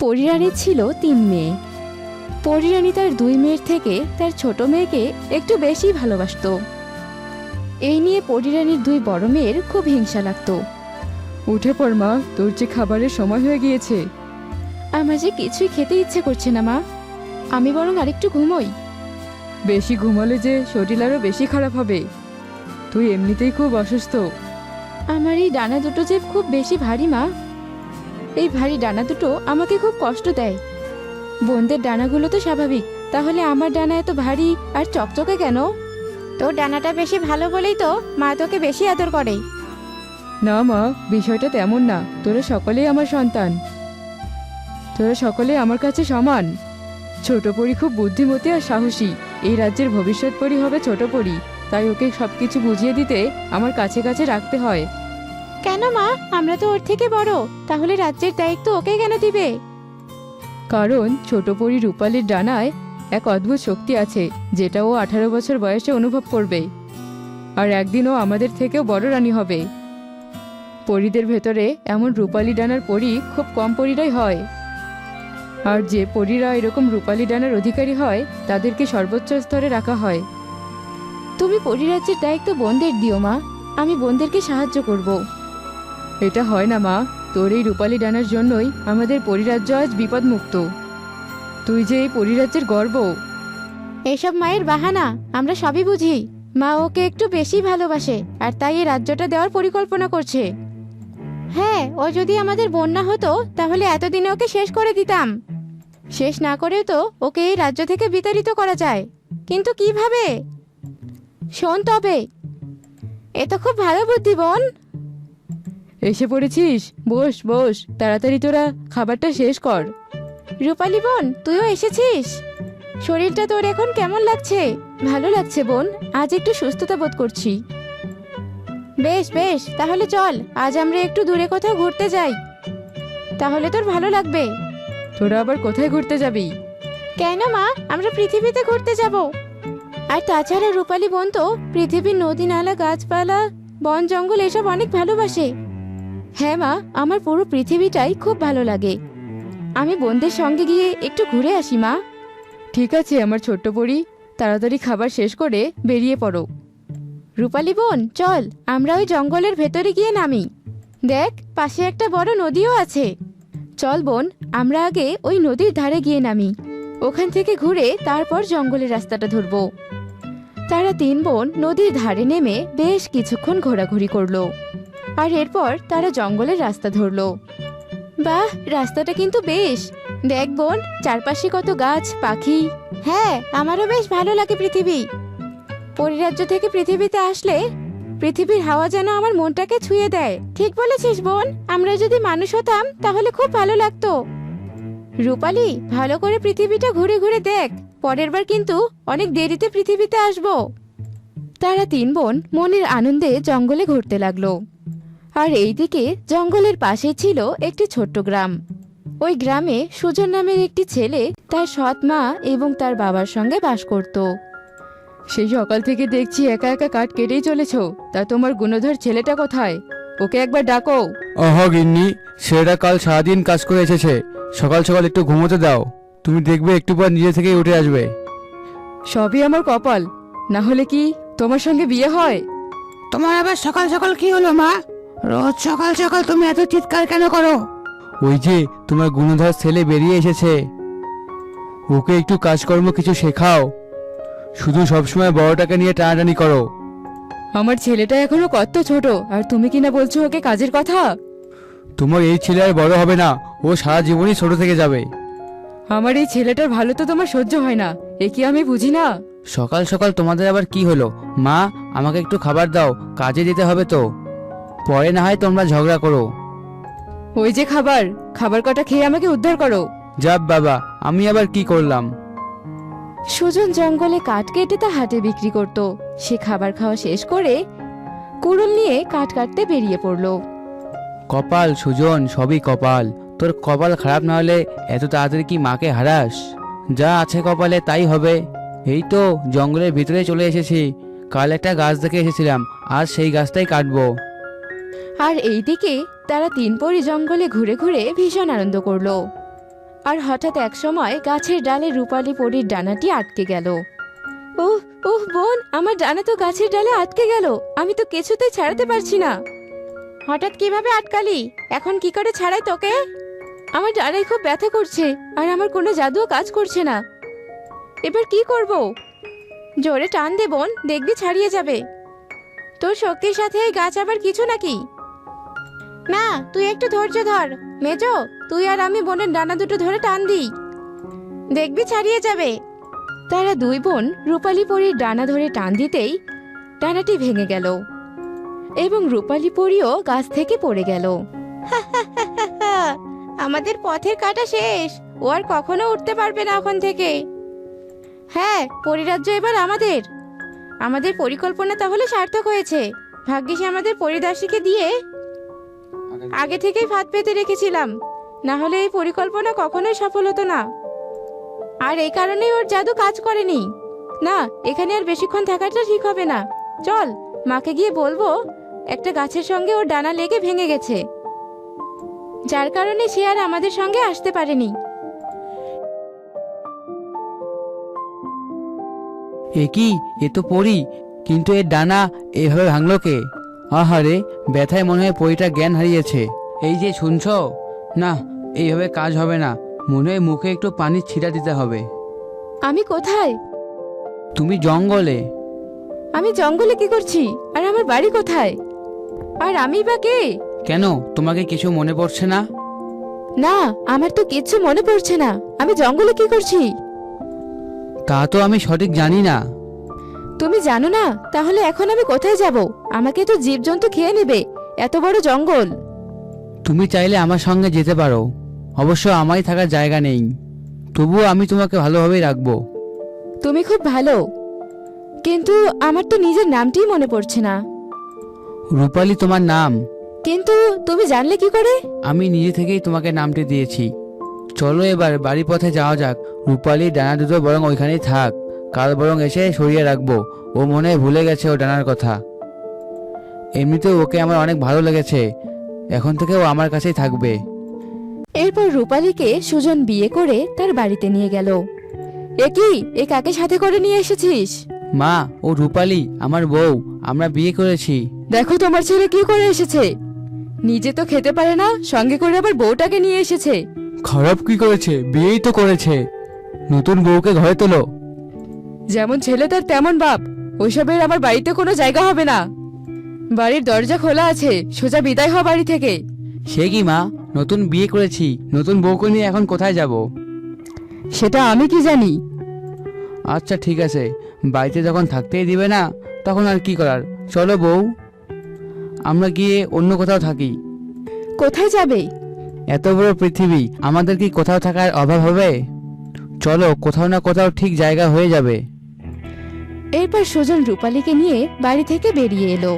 পরিরানীর ছিল ৩ মেয়ে। পরিরানী তার ২ মেয়ের থেকে তার ছোট মেয়েকে একটু বেশি ভালোবাসতো। এই নিয়ে পরিরানীর ২ বড় মেয়ের খুব হিংসা লাগতো। উঠে পড় মা, তোর যে খাবারের সময় হয়ে গিয়েছে। আমার যে কিছুই খেতে ইচ্ছে করছে না মা, আমি বরং আরেকটু ঘুমোই। বেশি ঘুমালে যে শরীর আরো বেশি খারাপ হবে। তুই এমনিতেই খুব অসুস্থ। আমার এই ডানা দুটো যে খুব বেশি ভারী মা, এই ভারী ডানা দুটো আমাকে খুব কষ্ট দেয়। বোনদের ডানাগুলো তো স্বাভাবিক, তাহলে আমার ডানা এত ভারী আর চকচকে কেন? তোর ডানাটা বেশি ভালো বলেই তো মা তোকে বেশি আদর করে। না মা, বিষয়টা তেমন না। তোরা সকলেই আমার সন্তান, তোরা সকলেই আমার কাছে সমান। ছোট পরি খুব বুদ্ধিমতী আর সাহসী। এই রাজ্যের ভবিষ্যৎ পরি হবে ছোট পরি, তাই ওকে সবকিছু বুঝিয়ে দিতে আমার কাছে কাছে রাখতে হয়। কেন মা, আমরা তো ওর থেকে বড়, তাহলে রাজ্যের দায়িত্ব ওকে কেন দিবে? কারণ ছোট পরি রূপালীর ডানায় এক অদ্ভুত শক্তি আছে, যেটা ও 18 বছর বয়সে অনুভব করবে। আর একদিন ও আমাদের থেকেও বড় রানী হবে। পরীদের ভেতরে এমন রূপালী ডানার পরি খুব কম পরীরাই হয়। আর যে পরীরা এরকম রূপালী ডানার অধিকারী হয় তাদেরকে সর্বোচ্চ স্তরে রাখা হয়। তুমি পরিরাজ্যের দায়িত্ব বোনদের দিও মা, আমি বোনদেরকে সাহায্য করব। এটা হয় না মা, তোর এই রূপালী ডানার জন্যই আমাদের পরিরাজ্য আজ বিপদমুক্ত। তুই যে এই পরিরাজ্যের গর্ব। এসব মায়ের বাহানা, আমরা সবই বুঝি। মা ওকে একটু বেশি ভালোবাসে আর তাই এই রাজ্যটা দেওয়ার পরিকল্পনা করছে। হ্যাঁ, ও যদি আমাদের বোন না হতো তাহলে এতদিনে ওকে শেষ করে দিতাম। শেষ না করেও তো ওকে এই রাজ্য থেকে বিতাড়িত করা যায়, কিন্তু কিভাবে? শোন তবে, এ তো খুব ভালো বুদ্ধি বোন। এসে পড়েছিস, বস বস, তাড়াতাড়ি তোরা খাবারটা শেষ কর। রূপালী বোন, তুইও এসেছিস? শরীরটা তোর এখন কেমন লাগছে? ভালো লাগছে বোন, আজ একটু সুস্থতা বোধ করছি। বেশ বেশ, তাহলে চল আজ আমরা একটু দূরে কোথাও ঘুরতে যাই, তাহলে তোর ভালো লাগবে। তোরা আবার কোথায় ঘুরতে যাবি? কেন মা, আমরা পৃথিবীতে ঘুরতে যাব। আর তাছাড়া রূপালী বোন তো পৃথিবীর নদী নালা গাছপালা বন জঙ্গল এসব অনেক ভালোবাসে। হ্যাঁ মা, আমার পুরো পৃথিবীটাই খুব ভালো লাগে। আমি বোনদের সঙ্গে গিয়ে একটু ঘুরে আসি মা। ঠিক আছে আমার ছোট্ট পরি, তাড়াতাড়ি খাবার শেষ করে বেরিয়ে পড়ো। রূপালী বোন চল, আমরা ওই জঙ্গলের ভেতরে গিয়ে নামি। দেখ, পাশে একটা বড় নদীও আছে। চল বোন, আমরা আগে ওই নদীর ধারে গিয়ে নামি, ওখান থেকে ঘুরে তারপর জঙ্গলের রাস্তাটা ধরবো। তারা ৩ বোন নদীর ধারে নেমে বেশ কিছুক্ষণ ঘোরাঘুরি করলো, আর এরপর তারা জঙ্গলের রাস্তা ধরলো। বাহ, রাস্তাটা কিন্তু বেশ। দেখ বোন, চারপাশে কত গাছ পাখি। হ্যাঁ, আমারও বেশ ভালো লাগে পৃথিবী। পরিরাজ্য থেকে পৃথিবীতে আসলে পৃথিবীর হাওয়া যেন আমার মনটাকে ছুঁয়ে দেয়। ঠিক বলেছিস বোন, আমরা যদি মানুষ হতাম তাহলে খুব ভালো লাগতো। রূপালী, ভালো করে পৃথিবীটা ঘুরে ঘুরে দেখ, পরের বার কিন্তু অনেক দেরিতে পৃথিবীতে আসবো। তারা ৩ বোন মনের আনন্দে জঙ্গলে ঘুরতে লাগলো। আর এইদিকে জঙ্গলের পাশে ছিল একটি ছোট্ট গ্রাম। ওই গ্রামে সুজন নামের একটি ছেলে তার সৎ মা এবং তার বাবার সঙ্গে বাস করত। সেই সকাল থেকে দেখছি একা একা কাঠ কেটেই চলেছ, তা তোমার গুণধর ছেলেটা কোথায়? ওকে একবার ডাকো। গিন্নি, ছেলেটা কাল সারাদিন কাজ করে এসেছে। সকাল সকাল একটু ঘুমোতে দাও, তুমি দেখবে একটু পর নিজে থেকেই উঠে আসবে। সবই আমার কপাল, না হলে কি তোমার সঙ্গে বিয়ে হয়? তোমার আবার সকাল সকাল কি হলো মা? রোজ সকাল সকাল তুমি এত চিৎকার কেন করো? ওই যে তোমার গুণধর ছেলে বেরিয়ে এসেছে, ওকে একটু কাজকর্ম কিছু শেখাও। শুধু সবসময় বড়টাকে নিয়ে টানাটানি করো। আমার ছেলেটা এখনো কত ছোট, আর তুমি কিনা বলছো ওকে কাজের কথা? তোমার এই ছেলে আর বড় হবে না, ও সারা জীবনই ছোট থেকে যাবে। আমার এই ছেলেটার ভালো তো তোমার সহ্য হয় না, এ কি আমি বুঝি না? সকাল সকাল তোমাদের আবার কি হলো? মা, আমাকে একটু খাবার দাও, কাজে যেতে হবে তো। পরে না হয় তোমরা ঝগড়া করো। ওই যে খাবার, খাবার কটা খেয়ে আমাকে উদ্ধার করো। যাব বাবা, আমি আবার কি করলাম? সুজন জঙ্গলে কাঠ কেটে তা হাটে বিক্রি করত। সে খাবার খাওয়া শেষ করে কুড়ুল নিয়ে কাঠ কাটতে বেরিয়ে পড়ল। কপাল সুজন, সবই কপাল। তোর কপাল খারাপ না হলে এত তাড়াতাড়ি কি মাকে হারাস? যা আছে কপালে তাই হবে। এই তো জঙ্গলের ভিতরে চলে এসেছি। কাল একটা গাছ দেখে এসেছিলাম, আজ সেই গাছটাই কাটবো। আর এইদিকে তারা ৩ পরি জঙ্গলে ঘুরে ঘুরে ভীষণ আনন্দ করলো। আর হঠাৎ একসময় গাছের ডালে রূপালী পরীর ডানাটি আটকে গেল। ওহ ওহ বোন, আমার ডানা তো গাছের ডালে আটকে গেল, আমি তো কিছুতেই ছাড়াতে পারছি না। হঠাৎ কিভাবে আটকালি? এখন কি করে ছাড়াই তোকে? আমার ডানায় খুব ব্যথা করছে আর আমার কোনো জাদুও কাজ করছে না। এবার কি করব? জোরে টান দে বোন, দেখবি ছাড়িয়ে যাবে। তোর শক্তির সাথে এই গাছ আবার কিছু নাকি? না, তুই একটু ধৈর্য ধর। মেজো, তুই আর আমি বোনের ডানা দুটো ধরে টান দিই, দেখবি ছাড়িয়ে যাবে। তারা দুই বোন রূপালী পরীর ডানা ধরে টান দিতেই ডানাটি ভেঙে গেল এবং রূপালী পরীও গাছ থেকে পড়ে গেল। আমাদের পথের কাটা শেষ, ও আর কখনো উঠতে পারবে না ওখান থেকে। হ্যাঁ, পরিরাজ্য এবার আমাদের। আমাদের পরিকল্পনা তাহলে সার্থক হয়েছে। ভাগ্যিস আমাদের পরিদাসীকে দিয়ে আগে থেকেই ফাঁদ পেতে রেখেছিলাম, না হলে এই পরিকল্পনা কখনোই সফল হতো না। আর এই কারণেই ওর জাদু কাজ করেনি। না, এখানে আর বেশিক্ষণ থাকাটা ঠিক হবে না। চল, মাকে গিয়ে বলবো একটা গাছের সঙ্গে ওর ডানা লেগে ভেঙে গেছে, যার কারণে সে আর আমাদের সঙ্গে আসতে পারেনি। এ কি, এ তো পরী, কিন্তু এর ডানা এভাবে ভাঙলো কে? আহারে, ব্যথায় মনে হয় পরীটা জ্ঞান হারিয়েছে। এই যে শুনছো? না, এইভাবে কাজ হবে না, মনে হয় মুখে একটু পানির ছিটা দিতে হবে। আমি কোথায়? তুমি জঙ্গলে। আমি জঙ্গলে কি করছি? আর আমার বাড়ি কোথায়? আর আমি বা কে? কেন, তোমাকে কিছু মনে পড়ছে না? না, আমার তো কিচ্ছু মনে পড়ছে না। আমি জঙ্গলে কি করছি? তা তো আমি সঠিক জানি না। তুমি জানো না? তাহলে এখন আমি কোথায় যাব? আমাকে তো জীবজন্তু খেয়ে নেবে, এত বড় জঙ্গল। তুমি চাইলে আমার সঙ্গে যেতে পারো, অবশ্য আমারই থাকার জায়গা নেই। তবুও আমি তোমাকে ভালোভাবেই রাখবো। তুমি খুব ভালো, কিন্তু আমার তো নিজের নামটিই মনে পড়ছে না। রূপালী তোমার নাম? কিন্তু তুমি জানলে কি করে? আমি নিজে থেকেই তোমাকে নামটি দিয়েছি। চলো এবার বাড়ি পথে যাওয়া যাক। রূপালী ডানা দুটো বরং ওইখানেই থাক, কাল বরং এসে সরিয়ে রাখবো। ও মনে হয় ভুলে গেছে ও ডানার কথা। এমনিতেও ওকে আমার অনেক ভালো লেগেছে, এখন থেকে ও আমার কাছেই থাকবে। এরপর রূপালীকে সুজন বিয়ে করে তার বাড়িতে নিয়ে গেল। এ কি, এ কাকে সাথে করে নিয়ে এসেছিস? মা, ও রূপালী আমার বউ, আমরা বিয়ে করেছি। দেখো তোমার ছেলে কি করে এসেছে। নিজে তো খেতে পারে না, সঙ্গে করে আবার বউটাকে নিয়ে এসেছে। খারাপ কি করেছে? বিয়েই তো করেছে। নতুন বউকে ঘরে তোলো। যেমন ছেলে তার তেমন বাপ, ওইসবের আমার বাড়িতে কোনো জায়গা হবে না। বাড়ির দরজা খোলা আছে, সোজা বিদায় হ বাড়ি থেকে। সে কি মা, নতুন বিয়ে করেছি, নতুন বউকে নিয়ে এখন কোথায় যাব? সেটা আমি কি জানি। আচ্ছা ঠিক আছে, বাড়িতে যখন থাকতেই দিবে না তখন আর কি করার। চলো বউ, আমরা গিয়ে অন্য কোথাও থাকি। কোথায় যাবে? এত বড় পৃথিবী, আমাদের কি কোথাও থাকার অভাব হবে? চলো, কোথাও না কোথাও ঠিক জায়গা হয়ে যাবে। এরপর সুজন রূপালীকে নিয়ে বাড়ি থেকে বেরিয়ে এলো।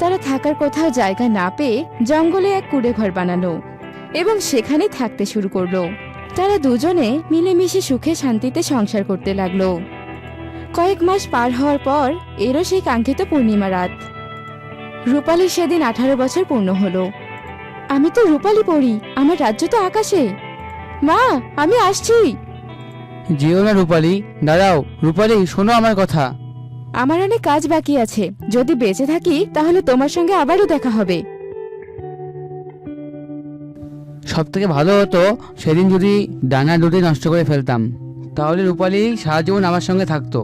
তারা থাকার কোথাও জায়গা না পেয়ে জঙ্গলে এক কুড়ে ঘর বানালো এবং সেখানে থাকতে শুরু করলো। তারা দুজনে মিলেমিশে সুখে শান্তিতে সংসার করতে লাগলো। কয়েক মাস পার হওয়ার পর এরও সেই কাঙ্ক্ষিত পূর্ণিমা রাত। রূপালীর সেদিন 18 বছর পূর্ণ হলো। আমি তো রূপালী পড়ি, আমার রাজ্য তো আকাশে। মা, আমি আসছি। যেও না রূপালী, দাঁড়াও। রূপালী, শোনো আমার কথা। আমার অনেক কাজ বাকি আছে, যদি বেঁচে থাকি তাহলে তোমার সঙ্গে আবারও দেখা হবে। সব থেকে ভালো হতো সেদিন যদি ডানা দুটি নষ্ট করে ফেলতাম, তাহলে রূপালী সারা জীবন আমার সঙ্গে থাকতো।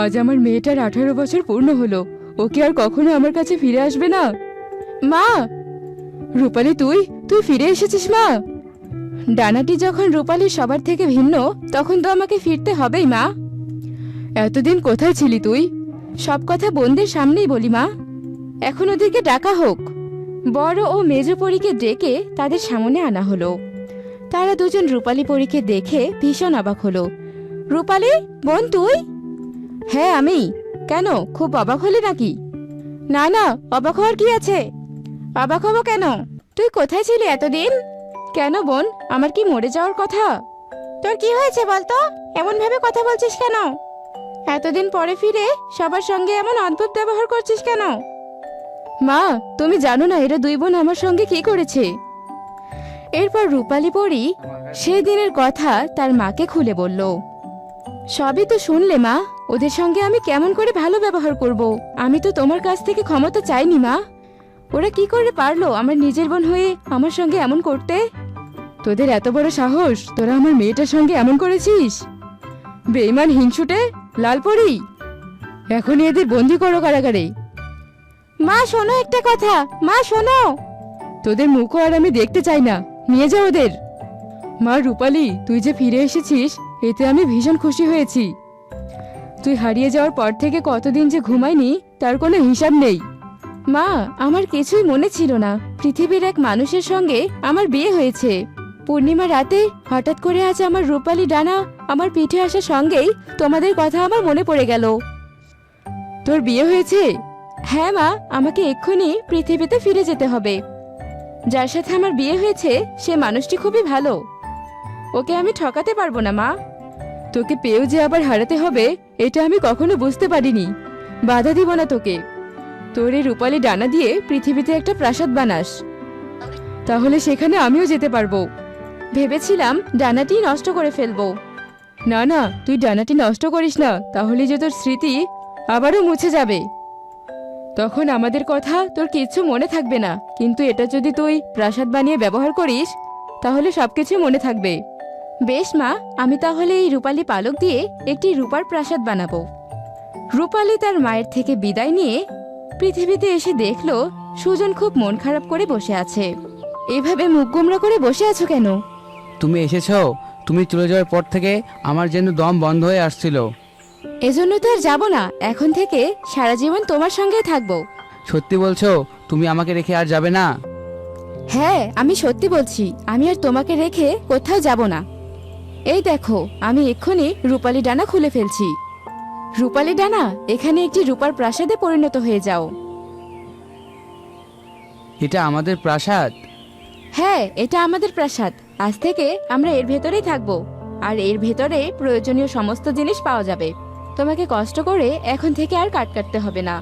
আজ আমার মেয়েটার 18 বছর পূর্ণ হলো, ও কি আর কখনো আমার কাছে ফিরে আসবে না? মা, রূপালী, তুই তুই ফিরে এসেছিস মা? ডানাটি যখন রূপালীর সবার থেকে ভিন্ন, তখন তো আমাকে ফিরতে হবেই মা। এতদিন কোথায় ছিলি তুই? সব কথা বোনদের সামনেই বলি মা। এখন ওদেরকে ডাকা হোক। বড় ও মেজ পরীকে ডেকে তাদের সামনে আনা হলো। তারা দুজন রূপালী পরীকে দেখে ভীষণ অবাক হলো। রূপালী বোন, তুই? হ্যাঁ আমি। কেন, খুব অবাক হলি নাকি? না না, অবাক হওয়ার কি আছে? অবাক হবো কেন? তুই কোথায় ছিলি এতদিন? কেন বোন, আমার কি মরে যাওয়ার কথা? তোর কি হয়েছে বলতো? এমন ভাবে কথা বলছিস কেন? এতদিন পরে ফিরে সবার সঙ্গে এমন অদ্ভুত ব্যবহার করছিস কেন? মা, তুমি জানো না এরা দুই বোন আমার সঙ্গে কি করেছে? এরপর রূপালী পরী সেই দিনের কথা তার মাকে খুলে বলল। সবই তো শুনলে মা, ওদের সঙ্গে আমি কেমন করে ভালো ব্যবহার করব। আমি তো তোমার কাছ থেকে ক্ষমতা চাইনি মা। ওরা কি করে পারলো আমার নিজের বোন হয়ে আমার সঙ্গে এমন করতে? তোদের এত বড় সাহস, তোরা আমার মেয়েটার সঙ্গে এমন করেছিস? বেঈমান হিংসুটে লালপরি, এখনই এদের বন্দি করো কারাগারে। মা শোনো একটা কথা, মা শোনো। তোদের মুখও আর আমি দেখতে চাই না, নিয়ে যা ওদের। মা রূপালী, তুই যে ফিরে এসেছিস এতে আমি ভীষণ খুশি হয়েছি। তুই হারিয়ে যাওয়ার পর থেকে কতদিন যে ঘুমাইনি তার কোনো হিসাব নেই। মা, আমার কিছুই মনে ছিল না পৃথিবীর এক মানুষের সঙ্গে আমার বিয়ে হয়েছে। পূর্ণিমা রাতে হঠাৎ করে আজ আমার রূপালী ডানা আমার পিঠে আসার সঙ্গেই তোমাদের কথা আমার মনে পড়ে গেল। তোর বিয়ে হয়েছে? হ্যাঁ মা, আমাকে এক্ষুনি পৃথিবীতে ফিরে যেতে হবে। যার সাথে আমার বিয়ে হয়েছে সে মানুষটি খুবই ভালো, ওকে আমি ঠকাতে পারবো না মা। তোকে পেয়েও যে আবার হারাতে হবে এটা আমি কখনো বুঝতে পারিনি। বাধা দিব না তোকে। তোর এই রূপালী ডানা দিয়ে পৃথিবীতে একটা প্রাসাদ বানাস, তাহলে সেখানে আমিও যেতে পারবো। ভেবেছিলাম ডানাটি নষ্ট করে ফেলবো। না না, তুই ডানাটি নষ্ট করিস না, তাহলে যে তোর স্মৃতি আবারও মুছে যাবে। তখন আমাদের কথা তোর কিচ্ছু মনে থাকবে না, কিন্তু এটা যদি তুই প্রাসাদ বানিয়ে ব্যবহার করিস তাহলে সবকিছু মনে থাকবে। বেশ মা, আমি তাহলে এই রূপালী পালক দিয়ে একটি রূপার প্রাসাদ বানাবো। রূপালী তার মায়ের থেকে বিদায় নিয়ে পৃথিবীতে এসে দেখলো সুজন খুব মন খারাপ করে বসে আছে। এভাবে মুখ গোমড়া করে বসে আছো কেন? তুমি এসেছো? তুমি চলে যাওয়ার পর থেকে আমার যেন দম বন্ধ হয়ে আসছিল। এজন্য তো আর যাবো না, এখন থেকে সারা জীবন তোমার সঙ্গেই থাকবো। সত্যি বলছো? তুমি আমাকে রেখে আর যাবে না? হ্যাঁ, আমি সত্যি বলছি, আমি আর তোমাকে রেখে কোথাও যাব না। এই দেখো, আমি এক্ষুনি রূপালী ডানা খুলে ফেলছি। রূপালী ডানা, এখানে একটি রূপার প্রাসাদে পরিণত হয়ে যাও। এটা আমাদের প্রাসাদ? হ্যাঁ, এটা আমাদের প্রাসাদ। আজ থেকে আমরা এর ভেতরেই থাকবো, আর এর ভেতরে প্রয়োজনীয় সমস্ত জিনিস পাওয়া যাবে। তোমাকে কষ্ট করে এখন থেকে আর কাটতে হবে না।